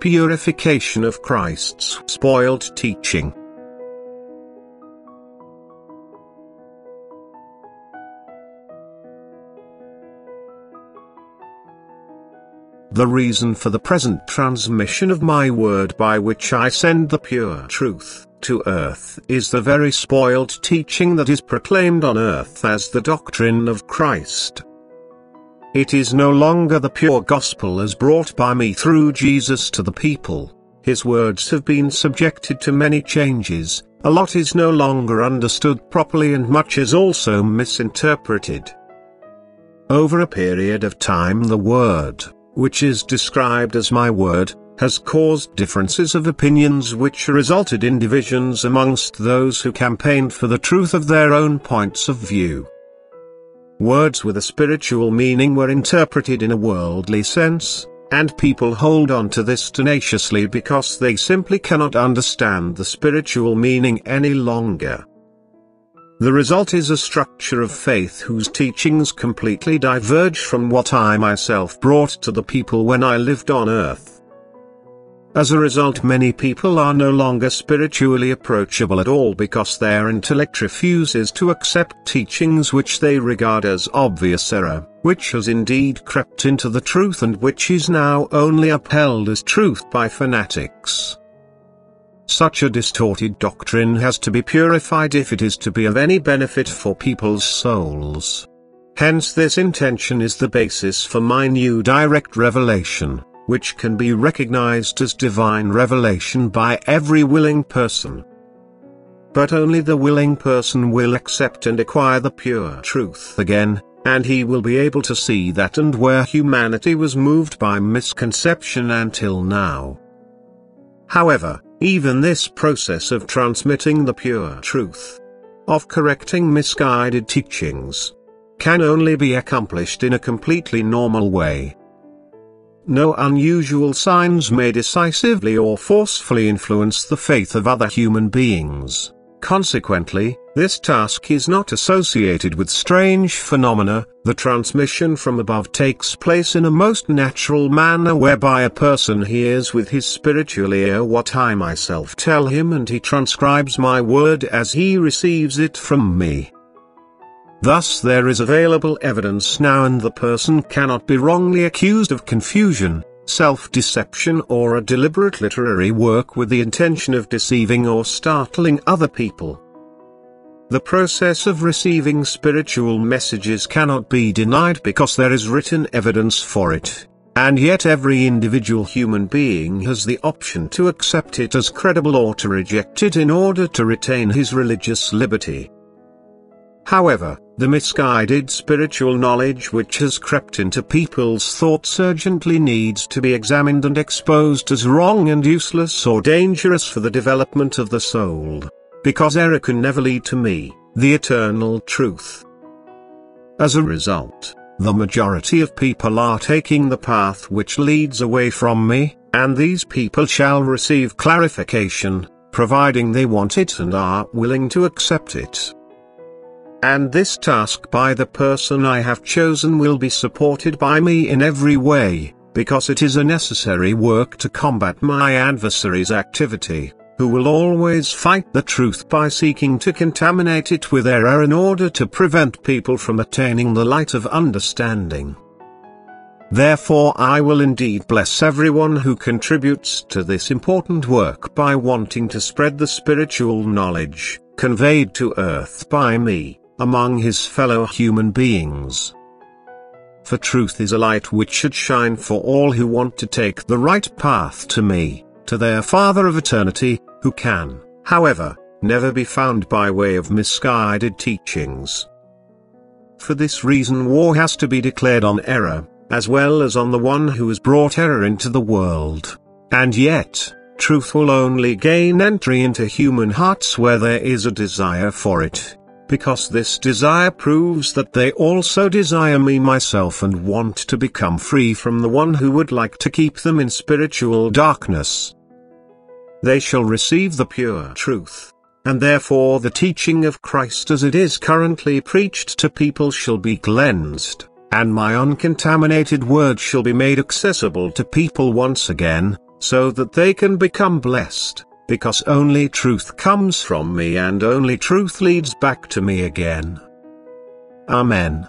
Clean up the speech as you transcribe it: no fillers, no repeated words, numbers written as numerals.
Purification of Christ's spoilt teaching. The reason for the present transmission of my word, by which I send the pure truth to earth, is the very spoilt teaching that is proclaimed on earth as the doctrine of Christ. It is no longer the pure gospel as brought by me through Jesus to the people. His words have been subjected to many changes, a lot is no longer understood properly, and much is also misinterpreted. Over a period of time, the word, which is described as my word, has caused differences of opinions which resulted in divisions amongst those who campaigned for the truth of their own points of view. Words with a spiritual meaning were interpreted in a worldly sense, and people hold on to this tenaciously because they simply cannot understand the spiritual meaning any longer. The result is a structure of faith whose teachings completely diverge from what I myself brought to the people when I lived on earth. As a result, many people are no longer spiritually approachable at all because their intellect refuses to accept teachings which they regard as obvious error, which has indeed crept into the truth and which is now only upheld as truth by fanatics. Such a distorted doctrine has to be purified if it is to be of any benefit for people's souls. Hence this intention is the basis for my new direct revelation, which can be recognized as divine revelation by every willing person. But only the willing person will accept and acquire the pure truth again, and he will be able to see that and where humanity was moved by misconception until now. However, even this process of transmitting the pure truth, of correcting misguided teachings, can only be accomplished in a completely normal way. No unusual signs may decisively or forcefully influence the faith of other human beings. Consequently, this task is not associated with strange phenomena. The transmission from above takes place in a most natural manner, whereby a person hears with his spiritual ear what I myself tell him, and he transcribes my word as he receives it from me. Thus there is available evidence now, and the person cannot be wrongly accused of confusion, self-deception, or a deliberate literary work with the intention of deceiving or startling other people. The process of receiving spiritual messages cannot be denied because there is written evidence for it, and yet every individual human being has the option to accept it as credible or to reject it in order to retain his religious liberty. However, the misguided spiritual knowledge which has crept into people's thoughts urgently needs to be examined and exposed as wrong and useless or dangerous for the development of the soul, because error can never lead to me, the eternal truth. As a result, the majority of people are taking the path which leads away from me, and these people shall receive clarification, providing they want it and are willing to accept it. And this task by the person I have chosen will be supported by me in every way, because it is a necessary work to combat my adversary's activity, who will always fight the truth by seeking to contaminate it with error in order to prevent people from attaining the light of understanding. Therefore I will indeed bless everyone who contributes to this important work by wanting to spread the spiritual knowledge, conveyed to earth by me, among his fellow human beings. For truth is a light which should shine for all who want to take the right path to me, to their Father of eternity, who can, however, never be found by way of misguided teachings. For this reason war has to be declared on error, as well as on the one who has brought error into the world, and yet, truth will only gain entry into human hearts where there is a desire for it, because this desire proves that they also desire me myself and want to become free from the one who would like to keep them in spiritual darkness. They shall receive the pure truth, and therefore the teaching of Christ as it is currently preached to people shall be cleansed, and my uncontaminated word shall be made accessible to people once again, so that they can become blessed, because only truth comes from me and only truth leads back to me again. Amen.